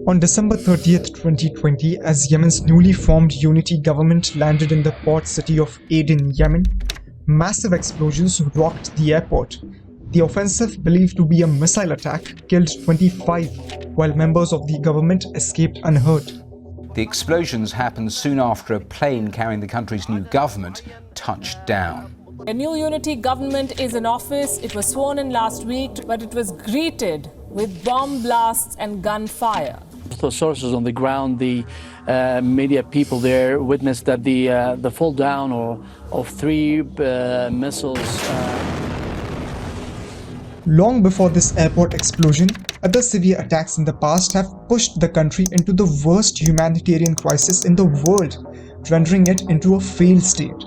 On December 30th, 2020, as Yemen's newly formed unity government landed in the port city of Aden, Yemen, massive explosions rocked the airport. The offensive, believed to be a missile attack, killed 25, while members of the government escaped unhurt. The explosions happened soon after a plane carrying the country's new government touched down. A new unity government is in office. It was sworn in last week, but it was greeted with bomb blasts and gunfire. The sources on the ground, the media people there witnessed that the fall down of 3 missiles. Long before this airport explosion, other severe attacks in the past have pushed the country into the worst humanitarian crisis in the world, rendering it into a failed state.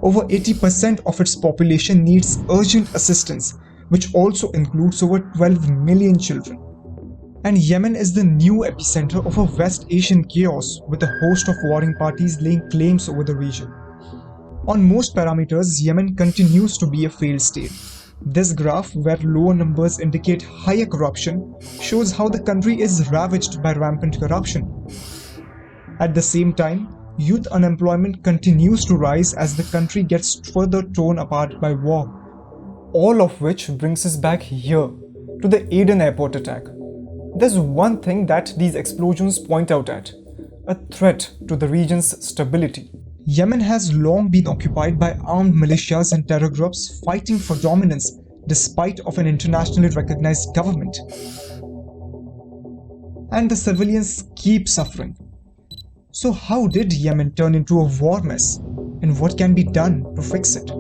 Over 80% of its population needs urgent assistance, which also includes over 12 million children. And Yemen is the new epicenter of a West Asian chaos, with a host of warring parties laying claims over the region. On most parameters, Yemen continues to be a failed state. This graph, where lower numbers indicate higher corruption, shows how the country is ravaged by rampant corruption. At the same time, youth unemployment continues to rise as the country gets further torn apart by war. All of which brings us back here, to the Aden airport attack. There's one thing that these explosions point out at: a threat to the region's stability. Yemen has long been occupied by armed militias and terror groups fighting for dominance despite of an internationally recognized government. And the civilians keep suffering. So how did Yemen turn into a war mess? And what can be done to fix it?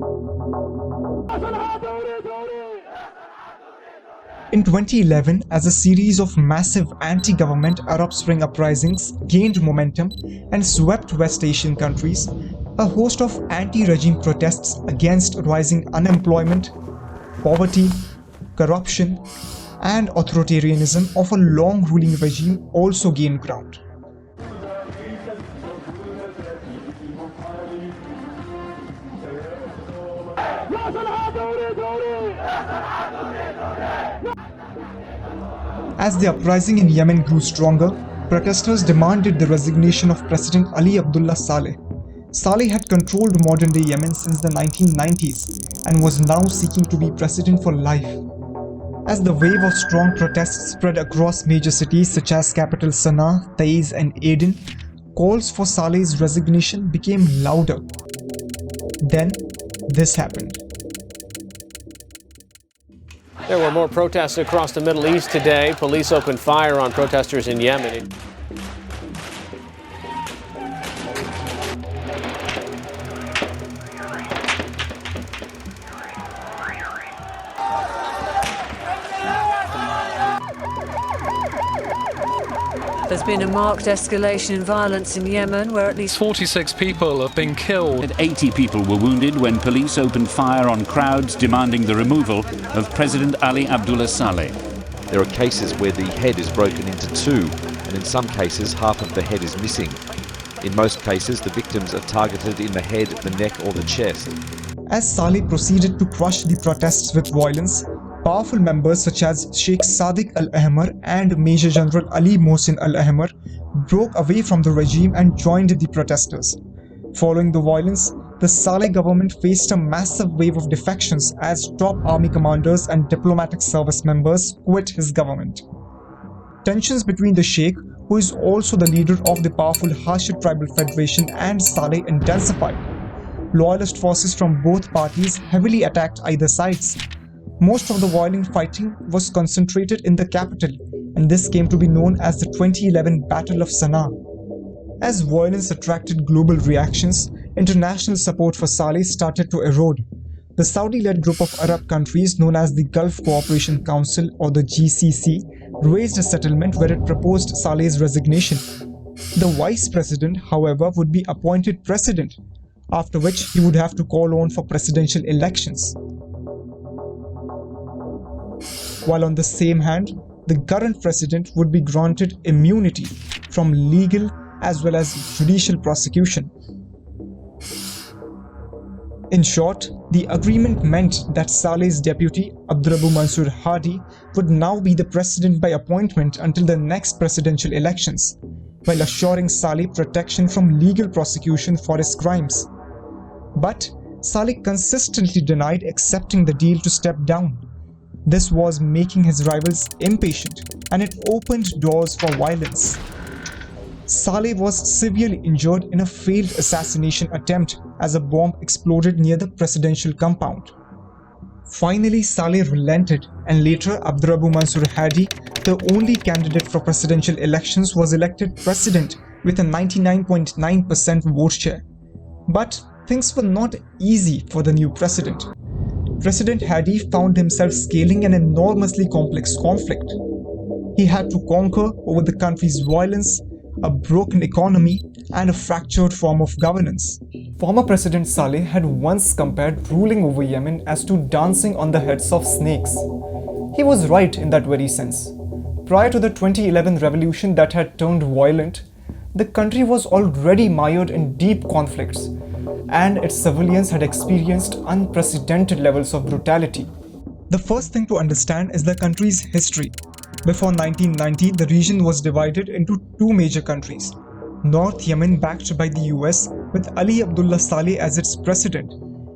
In 2011, as a series of massive anti-government Arab Spring uprisings gained momentum and swept West Asian countries, a host of anti-regime protests against rising unemployment, poverty, corruption, and authoritarianism of a long-ruling regime also gained ground. As the uprising in Yemen grew stronger, protesters demanded the resignation of President Ali Abdullah Saleh. Saleh had controlled modern-day Yemen since the 1990s and was now seeking to be president for life. As the wave of strong protests spread across major cities such as capital Sana'a, Taiz and Aden, calls for Saleh's resignation became louder. Then, this happened. There were more protests across the Middle East today. Police opened fire on protesters in Yemen. There's been a marked escalation in violence in Yemen, where at least 46 people have been killed. And 80 people were wounded when police opened fire on crowds demanding the removal of President Ali Abdullah Saleh. There are cases where the head is broken into two, and in some cases half of the head is missing. In most cases, the victims are targeted in the head, the neck or the chest. As Saleh proceeded to crush the protests with violence, powerful members such as Sheikh Sadiq al-Ahmar and Major General Ali Mohsin al-Ahmar broke away from the regime and joined the protesters. Following the violence, the Saleh government faced a massive wave of defections as top army commanders and diplomatic service members quit his government. Tensions between the Sheikh, who is also the leader of the powerful Hashid Tribal Federation, and Saleh intensified. Loyalist forces from both parties heavily attacked either sides. Most of the violent fighting was concentrated in the capital, and this came to be known as the 2011 Battle of Sana'a. As violence attracted global reactions, international support for Saleh started to erode. The Saudi-led group of Arab countries known as the Gulf Cooperation Council, or the GCC, raised a settlement where it proposed Saleh's resignation. The vice president, however, would be appointed president, after which he would have to call on for presidential elections. While on the same hand, the current president would be granted immunity from legal as well as judicial prosecution. In short, the agreement meant that Saleh's deputy, Abdullah Mansur Hadi, would now be the president by appointment until the next presidential elections, while assuring Saleh protection from legal prosecution for his crimes. But Saleh consistently denied accepting the deal to step down. This was making his rivals impatient, and it opened doors for violence. Saleh was severely injured in a failed assassination attempt as a bomb exploded near the presidential compound. Finally, Saleh relented, and later Abdurrahman Mansur Hadi, the only candidate for presidential elections, was elected president with a 99.9% vote share. But things were not easy for the new president. President Hadi found himself scaling an enormously complex conflict. He had to conquer over the country's violence, a broken economy, and a fractured form of governance. Former President Saleh had once compared ruling over Yemen as to dancing on the heads of snakes. He was right in that very sense. Prior to the 2011 revolution that had turned violent, the country was already mired in deep conflicts, and its civilians had experienced unprecedented levels of brutality. The first thing to understand is the country's history. Before 1990, the region was divided into two major countries. North Yemen, backed by the US, with Ali Abdullah Saleh as its president,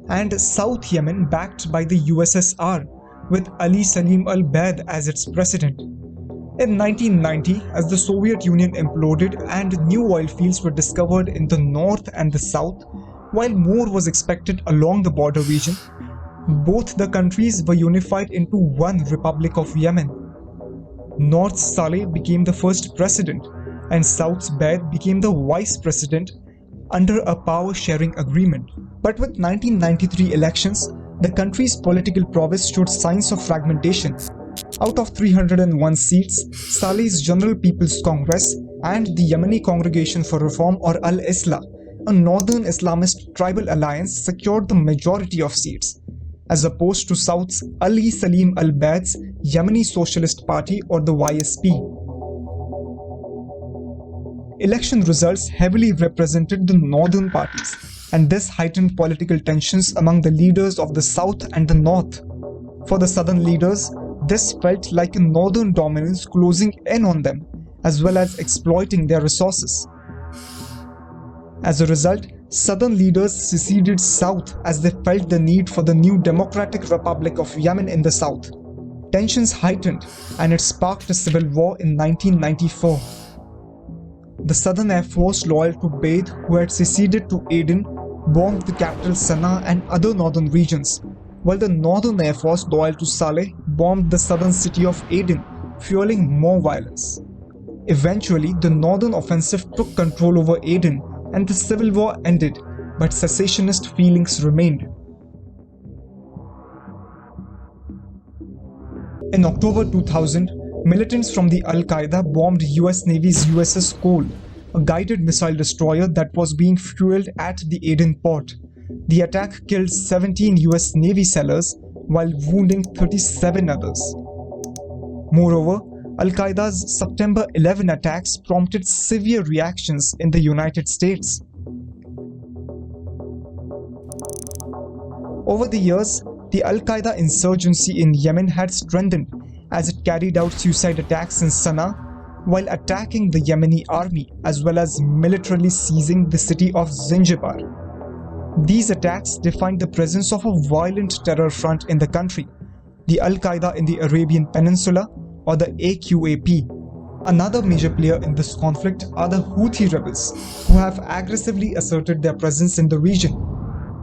and South Yemen, backed by the USSR, with Ali Salim al-Baid as its president. In 1990, as the Soviet Union imploded and new oil fields were discovered in the north and the south, while more was expected along the border region, both the countries were unified into one Republic of Yemen. North's Saleh became the first president, and South's Baid became the vice president under a power-sharing agreement. But with 1993 elections, the country's political prowess showed signs of fragmentation. Out of 301 seats, Saleh's General People's Congress and the Yemeni Congregation for Reform, or Al-Islah, a northern Islamist tribal alliance, secured the majority of seats, as opposed to South's Ali Salim al-Baid's Yemeni Socialist Party, or the YSP. Election results heavily represented the northern parties, and this heightened political tensions among the leaders of the South and the North. For the southern leaders, this felt like a northern dominance closing in on them, as well as exploiting their resources. As a result, southern leaders seceded south as they felt the need for the new Democratic Republic of Yemen in the south. Tensions heightened, and it sparked a civil war in 1994. The Southern Air Force loyal to Baid, who had seceded to Aden, bombed the capital Sana'a and other northern regions, while the Northern Air Force loyal to Saleh bombed the southern city of Aden, fueling more violence. Eventually, the northern offensive took control over Aden, and the civil war ended, but secessionist feelings remained. In October 2000, militants from the Al-Qaeda bombed US Navy's USS Cole, a guided missile destroyer that was being fueled at the Aden port. The attack killed 17 US Navy sailors while wounding 37 others. Moreover, Al-Qaeda's September 11 attacks prompted severe reactions in the United States. Over the years, the Al-Qaeda insurgency in Yemen had strengthened as it carried out suicide attacks in Sana'a while attacking the Yemeni army, as well as militarily seizing the city of Zinjibar. These attacks defined the presence of a violent terror front in the country, the Al-Qaeda in the Arabian Peninsula, or the AQAP. Another major player in this conflict are the Houthi rebels, who have aggressively asserted their presence in the region.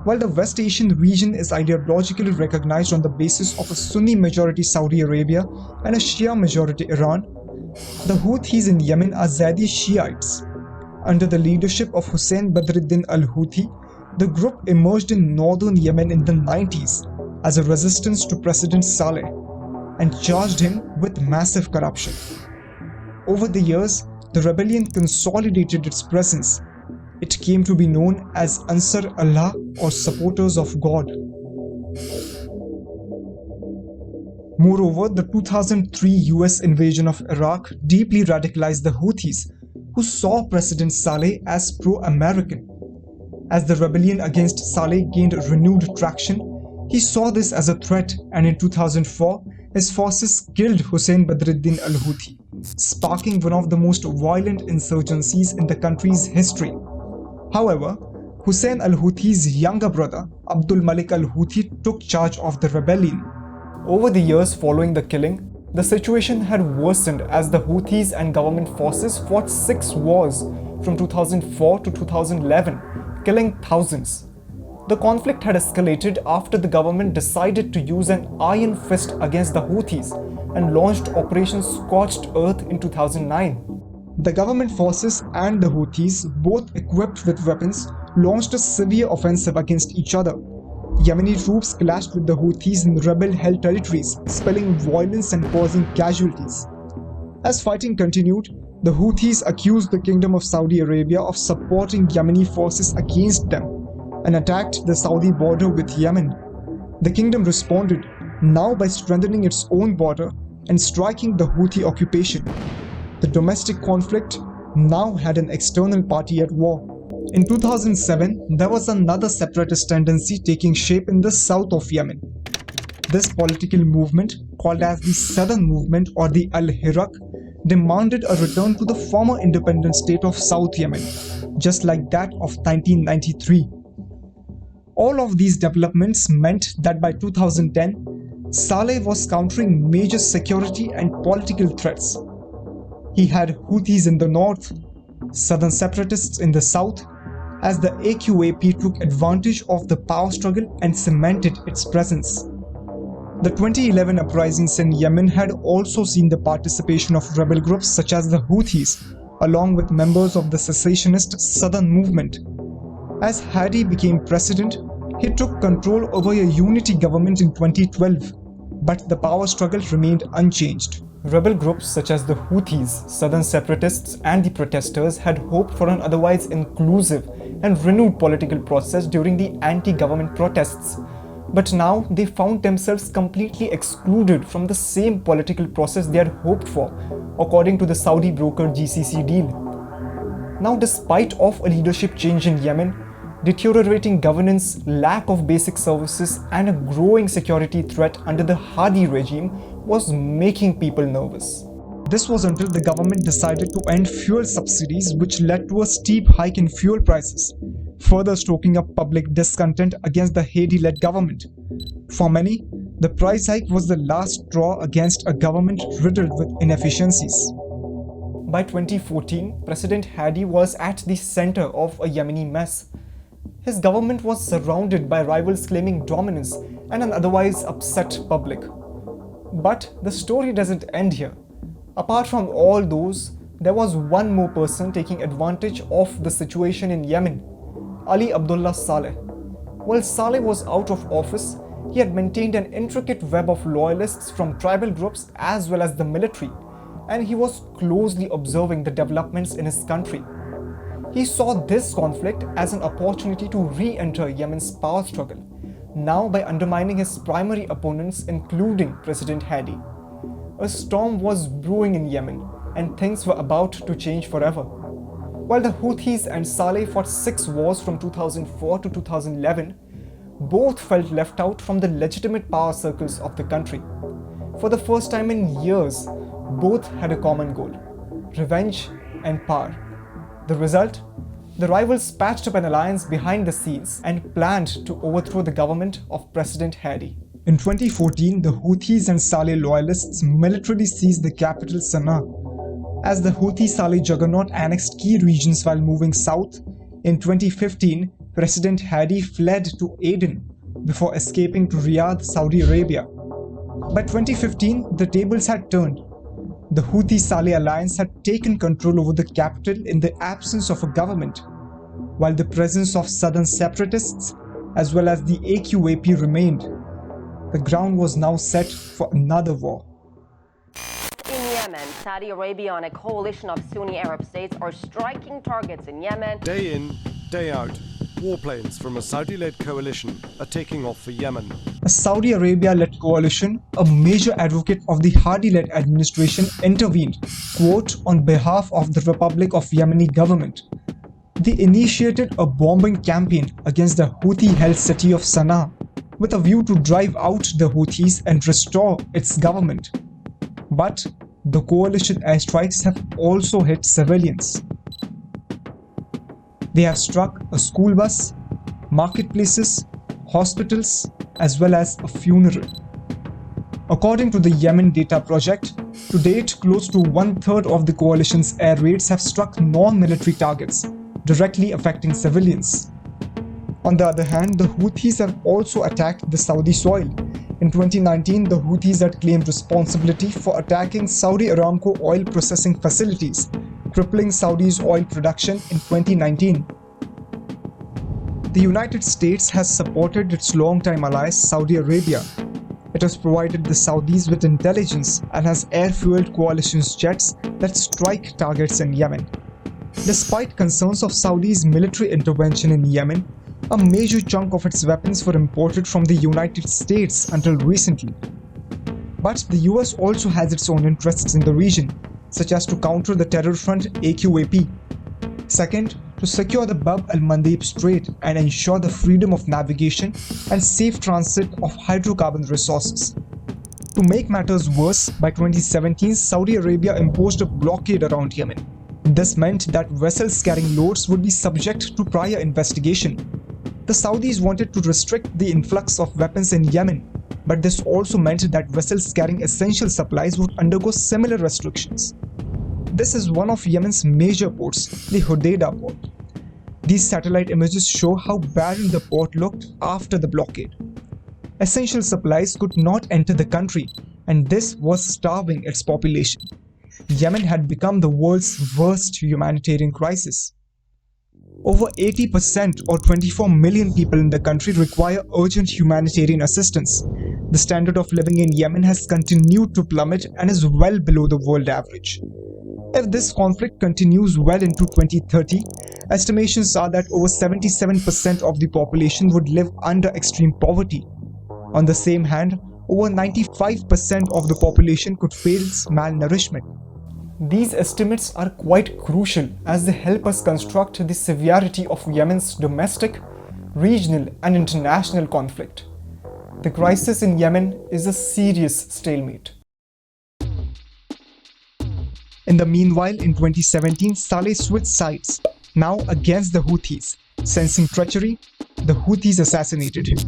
While the West Asian region is ideologically recognized on the basis of a Sunni-majority Saudi Arabia and a Shia-majority Iran, the Houthis in Yemen are Zaidi Shiites. Under the leadership of Hussein Badruddin al-Houthi, the group emerged in northern Yemen in the 90s as a resistance to President Saleh and charged him with massive corruption. Over the years, the rebellion consolidated its presence. It came to be known as Ansar Allah, or supporters of God. Moreover, the 2003 US invasion of Iraq deeply radicalized the Houthis, who saw President Saleh as pro-American. As the rebellion against Saleh gained renewed traction, he saw this as a threat, and in 2004, his forces killed Hussein Badruddin al-Houthi, sparking one of the most violent insurgencies in the country's history. However, Hussein al-Houthi's younger brother, Abdul Malik al-Houthi, took charge of the rebellion. Over the years following the killing, the situation had worsened as the Houthis and government forces fought 6 wars from 2004 to 2011, killing thousands. The conflict had escalated after the government decided to use an iron fist against the Houthis and launched Operation Scorched Earth in 2009. The government forces and the Houthis, both equipped with weapons, launched a severe offensive against each other. Yemeni troops clashed with the Houthis in rebel-held territories, spilling violence and causing casualties. As fighting continued, the Houthis accused the Kingdom of Saudi Arabia of supporting Yemeni forces against them and attacked the Saudi border with Yemen. The kingdom responded, now by strengthening its own border and striking the Houthi occupation. The domestic conflict now had an external party at war. In 2007, there was another separatist tendency taking shape in the south of Yemen. This political movement, called as the Southern Movement or the Al-Hirak, demanded a return to the former independent state of South Yemen, just like that of 1993. All of these developments meant that by 2010, Saleh was countering major security and political threats. He had Houthis in the north, southern separatists in the south, as the AQAP took advantage of the power struggle and cemented its presence. The 2011 uprisings in Yemen had also seen the participation of rebel groups such as the Houthis, along with members of the secessionist Southern Movement. As Hadi became president, he took control over a unity government in 2012, but the power struggle remained unchanged. Rebel groups such as the Houthis, Southern separatists and the protesters had hoped for an otherwise inclusive and renewed political process during the anti-government protests. But now they found themselves completely excluded from the same political process they had hoped for, according to the Saudi broker GCC deal. Now, despite of a leadership change in Yemen, deteriorating governance, lack of basic services and a growing security threat under the Hadi regime was making people nervous. This was until the government decided to end fuel subsidies, which led to a steep hike in fuel prices, further stoking up public discontent against the Hadi-led government. For many, the price hike was the last straw against a government riddled with inefficiencies. By 2014, President Hadi was at the center of a Yemeni mess. His government was surrounded by rivals claiming dominance and an otherwise upset public. But the story doesn't end here. Apart from all those, there was one more person taking advantage of the situation in Yemen, Ali Abdullah Saleh. While Saleh was out of office, he had maintained an intricate web of loyalists from tribal groups as well as the military, and he was closely observing the developments in his country. He saw this conflict as an opportunity to re-enter Yemen's power struggle, now by undermining his primary opponents, including President Hadi. A storm was brewing in Yemen, and things were about to change forever. While the Houthis and Saleh fought 6 wars from 2004 to 2011, both felt left out from the legitimate power circles of the country. For the first time in years, both had a common goal: revenge and power. The result? The rivals patched up an alliance behind the scenes and planned to overthrow the government of President Hadi. In 2014, the Houthis and Saleh loyalists militarily seized the capital Sana'a. As the Houthi-Saleh juggernaut annexed key regions while moving south, in 2015, President Hadi fled to Aden before escaping to Riyadh, Saudi Arabia. By 2015, the tables had turned. The Houthi-Saleh alliance had taken control over the capital in the absence of a government, while the presence of southern separatists as well as the AQAP remained. The ground was now set for another war. In Yemen, Saudi Arabia and a coalition of Sunni Arab states are striking targets in Yemen. Day in, day out, warplanes from a Saudi-led coalition are taking off for Yemen. A Saudi Arabia-led coalition, a major advocate of the Hadi-led administration, intervened, quote, on behalf of the Republic of Yemeni government. They initiated a bombing campaign against the Houthi-held city of Sana'a with a view to drive out the Houthis and restore its government. But the coalition airstrikes have also hit civilians. They have struck a school bus, marketplaces, hospitals, as well as a funeral. According to the Yemen Data Project, to date close to 1/3 of the coalition's air raids have struck non-military targets, directly affecting civilians. On the other hand, the Houthis have also attacked the Saudi soil. In 2019, the Houthis had claimed responsibility for attacking Saudi Aramco oil processing facilities, crippling Saudi's oil production in 2019. The United States has supported its longtime ally Saudi Arabia. It has provided the Saudis with intelligence and has air-fueled coalition's jets that strike targets in Yemen. Despite concerns of Saudi's military intervention in Yemen, a major chunk of its weapons were imported from the United States until recently. But the US also has its own interests in the region, such as to counter the terror front AQAP. Second, to secure the Bab al-Mandeb Strait and ensure the freedom of navigation and safe transit of hydrocarbon resources. To make matters worse, by 2017, Saudi Arabia imposed a blockade around Yemen. This meant that vessels carrying loads would be subject to prior investigation. The Saudis wanted to restrict the influx of weapons in Yemen, but this also meant that vessels carrying essential supplies would undergo similar restrictions. This is one of Yemen's major ports, the Hodeidah port. These satellite images show how barren the port looked after the blockade. Essential supplies could not enter the country, and this was starving its population. Yemen had become the world's worst humanitarian crisis. Over 80% or 24 million people in the country require urgent humanitarian assistance. The standard of living in Yemen has continued to plummet and is well below the world average. If this conflict continues well into 2030, estimations are that over 77% of the population would live under extreme poverty. On the same hand, over 95% of the population could face malnourishment. These estimates are quite crucial as they help us construct the severity of Yemen's domestic, regional and international conflict. The crisis in Yemen is a serious stalemate. In the meanwhile, in 2017, Saleh switched sides, now against the Houthis. Sensing treachery, the Houthis assassinated him.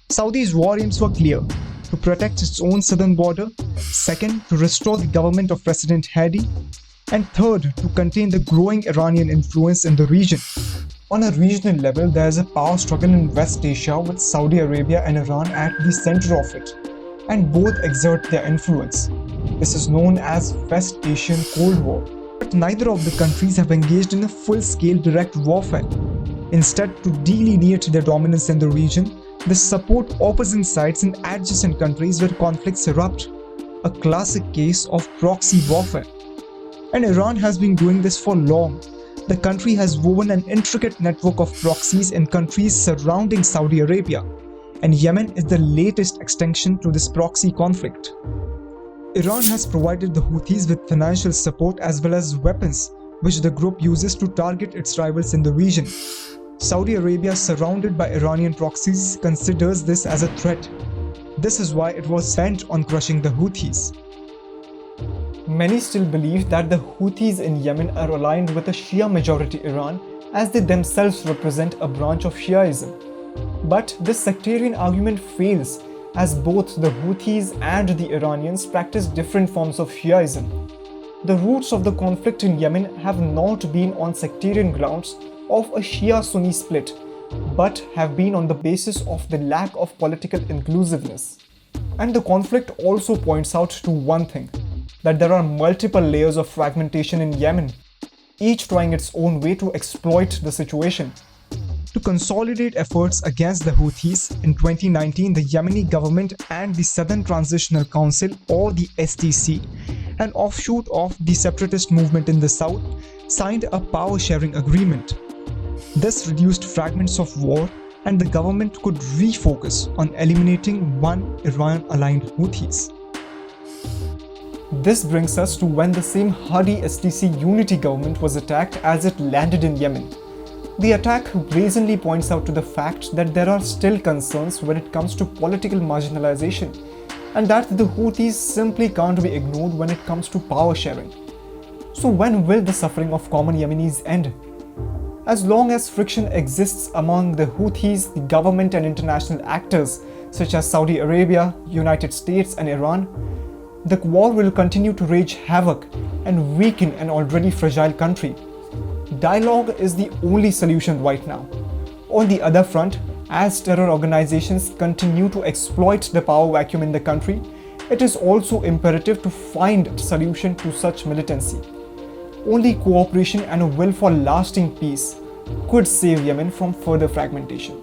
Saudi's war aims were clear: to protect its own southern border, second, to restore the government of President Hadi, and third, to contain the growing Iranian influence in the region. On a regional level, there is a power struggle in West Asia with Saudi Arabia and Iran at the center of it, and both exert their influence. This is known as West Asian Cold War. But neither of the countries have engaged in a full-scale direct warfare. Instead, to delineate their dominance in the region, they support opposing sides in adjacent countries where conflicts erupt, a classic case of proxy warfare. And Iran has been doing this for long. The country has woven an intricate network of proxies in countries surrounding Saudi Arabia, and Yemen is the latest extension to this proxy conflict. Iran has provided the Houthis with financial support as well as weapons, which the group uses to target its rivals in the region. Saudi Arabia, surrounded by Iranian proxies, considers this as a threat. This is why it was bent on crushing the Houthis. Many still believe that the Houthis in Yemen are aligned with a Shia majority Iran, as they themselves represent a branch of Shiaism. But this sectarian argument fails, as both the Houthis and the Iranians practice different forms of Shiaism. The roots of the conflict in Yemen have not been on sectarian grounds of a Shia-Sunni split, but have been on the basis of the lack of political inclusiveness. And the conflict also points out to one thing, that there are multiple layers of fragmentation in Yemen, each trying its own way to exploit the situation. To consolidate efforts against the Houthis, in 2019 the Yemeni government and the Southern Transitional Council, or the STC, an offshoot of the separatist movement in the south, signed a power-sharing agreement. This reduced fragments of war, and the government could refocus on eliminating one Iran-aligned Houthis. This brings us to when the same Hadi STC unity government was attacked as it landed in Yemen. The attack brazenly points out to the fact that there are still concerns when it comes to political marginalization, and that the Houthis simply can't be ignored when it comes to power sharing. So when will the suffering of common Yemenis end? As long as friction exists among the Houthis, the government and international actors such as Saudi Arabia, United States and Iran, the war will continue to wage havoc and weaken an already fragile country. Dialogue is the only solution right now. On the other front, as terror organizations continue to exploit the power vacuum in the country, it is also imperative to find a solution to such militancy. Only cooperation and a will for lasting peace could save Yemen from further fragmentation.